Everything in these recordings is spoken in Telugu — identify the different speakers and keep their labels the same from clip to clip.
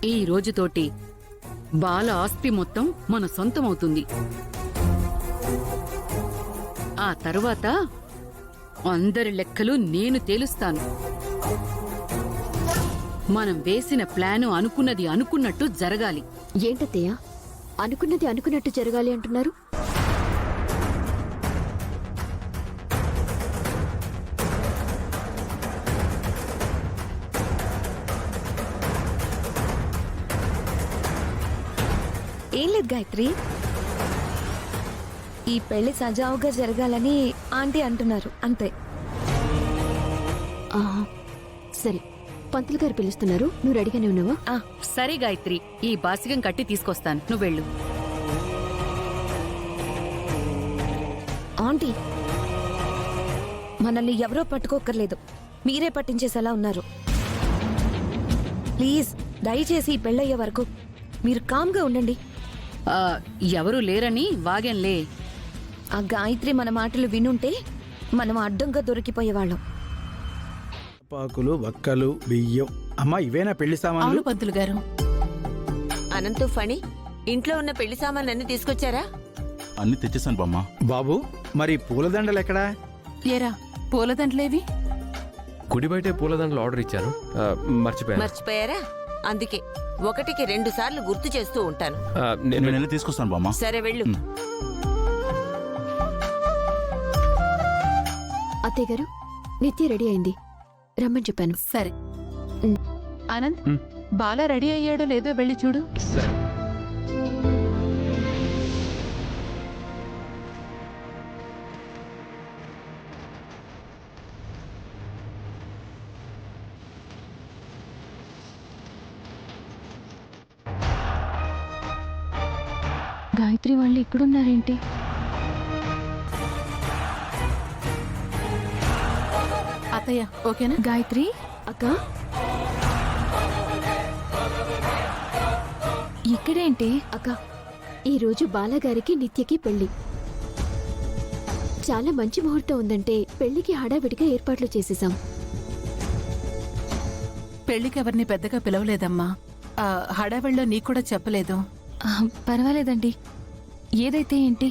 Speaker 1: ఈ రోజుతోటి బాల ఆస్తి మొత్తం మన సొంతమవుతుంది. ఆ తరువాత అందరి లెక్కలు నేను తేలుస్తాను. మనం వేసిన ప్లాను అనుకున్నది అనుకున్నట్టు జరగాలి.
Speaker 2: ఏంటత్తయ్య అనుకున్నది అనుకున్నట్టు జరగాలి అంటున్నారు?
Speaker 3: ఏం లేదు గాయత్రి, ఈ పెళ్లి సజావుగా జరగాలని ఆంటీ అంటున్నారు అంతే.
Speaker 2: సరే, పంతులు గారు పిలుస్తున్నారు, నువ్వు రెడీగానే ఉన్నావా?
Speaker 1: సరే గాయత్రి, ఈ బాసికం కట్టి తీసుకొస్తాను, నువ్వు వెళ్ళు.
Speaker 3: ఆంటీ, మనల్ని ఎవరో పట్టుకోక్కర్లేదు, మీరే పట్టించేసేలా ఉన్నారు. ప్లీజ్ దయచేసి ఈ పెళ్ళయ్యే వరకు మీరు కామ్గా ఉండండి.
Speaker 1: ఎవరూ లేరని వాగేంలే.
Speaker 3: ఆ గాయత్రి మన మాటలు వినుంటే మనం అడ్డంగా దొరికిపోయేవాళ్ళం.
Speaker 4: పాకులు, వక్కలు, బియ్యం. అమ్మా, ఇవేనా పెళ్లి సామాన్లు?
Speaker 1: పంతులు గారు.
Speaker 5: అనంతు, ఫణి, ఇంట్లో ఉన్న పెళ్లి సామాన్లన్నీ తీసుకొచ్చారా?
Speaker 6: అన్ని తెచ్చేసాను బామ్మ.
Speaker 4: బాబు, మరి పూలదండలు ఎక్కడా?
Speaker 1: ఏరా, పూలదండలేవి?
Speaker 7: గుడి బయటే పూలదండలు ఆర్డర్ ఇచ్చాను,
Speaker 5: మర్చిపోయారా? అందుకే 1కి 2 సార్లు గుర్తు చేస్తూ ఉంటాను.
Speaker 6: నేను వెళ్ళి తీసుకొస్తాను బామ్మ.
Speaker 5: సరే వెళ్ళు.
Speaker 2: అత్తయ్య గారు, నిత్య రెడీ అయింది, రమ్మని చెప్పాను.
Speaker 1: సరే.
Speaker 8: అనంత్, బాల రెడీ అయ్యాడో లేదో వెళ్ళి చూడు. గాయత్రి వాళ్ళు ఇక్కడున్నారేంటి?
Speaker 1: అత్తయ్య ఓకేనా?
Speaker 8: గాయత్రి
Speaker 2: అక్క,
Speaker 8: ఇక్కడేంటి?
Speaker 2: అక్క, ఈరోజు బాలగారికి నిత్యకి పెళ్లి. చాలా మంచి ముహూర్తం ఉందంటే పెళ్లికి హడావిడిగా ఏర్పాట్లు చేసేసాం.
Speaker 9: పెళ్లికి ఎవరిని పెద్దగా పిలవలేదమ్మా. హడావిడిలో నీకు కూడా చెప్పలేదు.
Speaker 8: పర్వాలేదండి, ఏదైతే ఏంటి,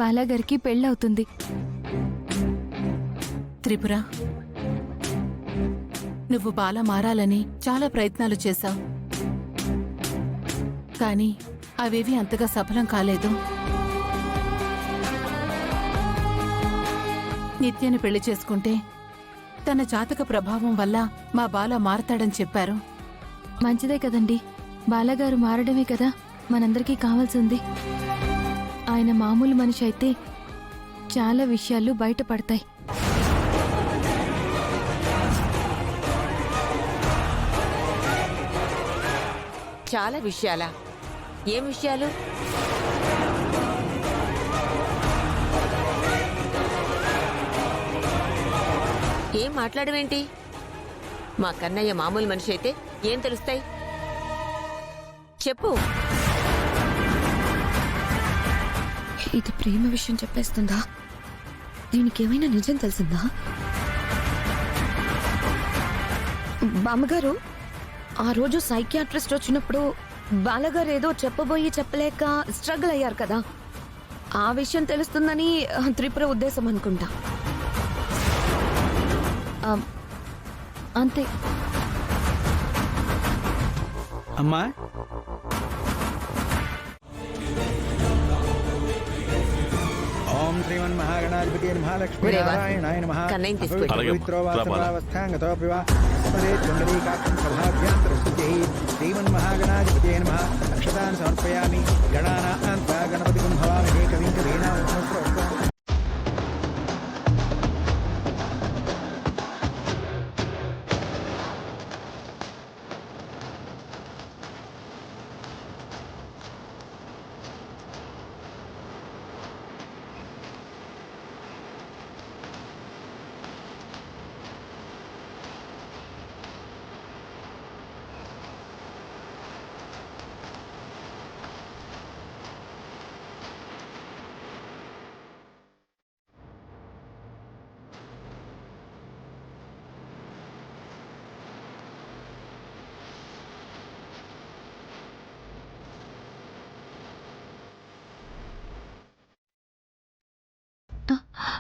Speaker 8: బాలాగారికి పెళ్ళవుతుంది.
Speaker 9: త్రిపుర, నువ్వు బాల మారాలని చాలా ప్రయత్నాలు చేశావు, కానీ అవేవి అంతగా సఫలం కాలేదు. నిత్యని పెళ్లి చేసుకుంటే తన జాతక ప్రభావం వల్ల మా బాల మారతాడని చెప్పారు.
Speaker 8: మంచిదే కదండి, బాలాగారు మారడమే కదా మనందరికీ కావాల్సింది. ఆయన మామూలు మనిషి అయితే చాలా విషయాలు బయటపడతాయి.
Speaker 5: చాలా విషయాలా? ఏం విషయాలు? ఏం మాట్లాడవేంటి? మా కన్నయ్య మామూలు మనిషి అయితే ఏం తెలుస్తాయి? చెప్పు.
Speaker 3: ఇది ప్రేమ విషయం చెప్పేస్తుందా? దీనికేమైనా నిజం తెలిసిందా? బామ్మగారు, ఆ రోజు సైకియాట్రిస్ట్ వచ్చినప్పుడు బాలగారు ఏదో చెప్పబోయి చెప్పలేక స్ట్రగుల్ అయ్యారు కదా, ఆ విషయం తెలుస్తుందని త్రిపుర ఉద్దేశం అనుకుంటా. అంతే.
Speaker 4: అమ్మా, ఓం శ్రీమన్మహాగణాధిపతి నమః లక్ష్మీనారాయణాయ నమః.
Speaker 5: కన్నయ్యని తీసుకొచ్చి.
Speaker 4: పవిత్రో వాసవావస్థాంగతోపి వా సపదే చుండరీకాక్షం సభాభ్యంతరస్థితే. శ్రీమన్మహాగణాధిపతి నమః. అక్షతాన్ సమర్పయామి. గణానాం త్వా గణపతిం భవామహే కవిం కవీనాముపమస్రవస్తు.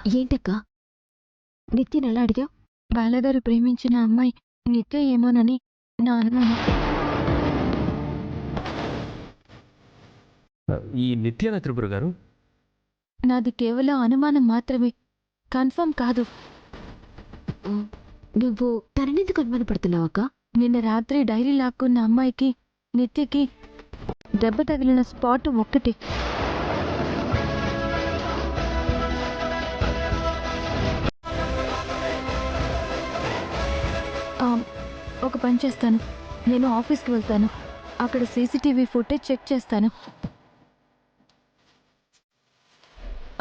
Speaker 2: ఏంటక్క నిత్యని ఎలా అడిగావు?
Speaker 10: బాలగారు ప్రేమించిన అమ్మాయి నిత్య ఏమోనని నా అనుమానం.
Speaker 7: ఈ నిత్యాన త్రిపుర గారు
Speaker 10: నాది కేవలం అనుమానం మాత్రమే, కన్ఫర్మ్ కాదు.
Speaker 2: నువ్వు తననెందుకు అనుమానపడుతున్నావు అక్క?
Speaker 10: నిన్న రాత్రి డైరీ లాక్కున్న అమ్మాయికి నిత్యకి దెబ్బ తగిలిన స్పాట్ ఒక్కటి. ఒక పని చేస్తాను, నేను ఆఫీస్కి వెళ్తాను, అక్కడ సీసీటీవీ ఫుటేజ్ చెక్ చేస్తాను.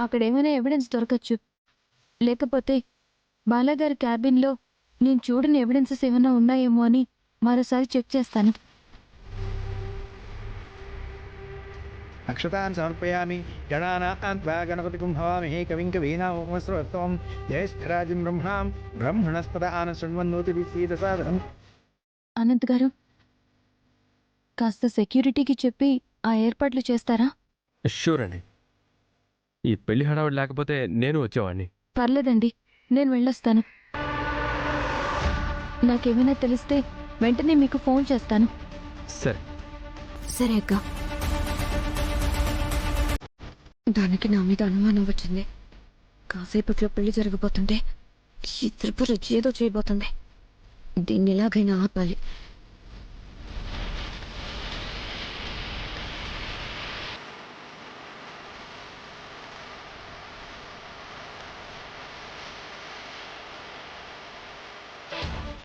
Speaker 10: అక్కడ ఏమైనా ఎవిడెన్స్ దొరకచ్చు. లేకపోతే బాలాగారి క్యాబిన్లో నేను చూడని ఎవిడెన్సెస్ ఏమైనా ఉన్నాయేమో అని మరోసారి చెక్ చేస్తాను.
Speaker 4: అక్షతాన్ సమర్పయామి. గణానాథ్ గణపతిం భవామహే కవిం కవీనామస్రవత్వం జ్యేష్ఠరాజం బ్రహ్మాం బ్రహ్మణస్పద ఆన శృణ్వన్నోతి విసీదసాదనం.
Speaker 10: అనంత్ గారు, కాస్త సెక్యూరిటీకి చెప్పి ఆ ఏర్పాట్లు చేస్తారా?
Speaker 7: షూర్ అండి. ఈ పెళ్లి హడావుడి లేకపోతే నేను వచ్చేవాడిని.
Speaker 10: పర్లేదండి, నేను వెళ్ళొస్తాను. నాకేమైనా తెలిస్తే వెంటనే మీకు ఫోన్ చేస్తాను.
Speaker 7: సరే.
Speaker 2: సరే అక్క. దానికి నా మీద అనుమానం వచ్చింది. కాసేపట్లో పెళ్లి జరగబోతుంటే ఈ త్రిపుర ఏదో చేయబోతుంది. దీన్ని ఎలాగైనా ఆపాలి.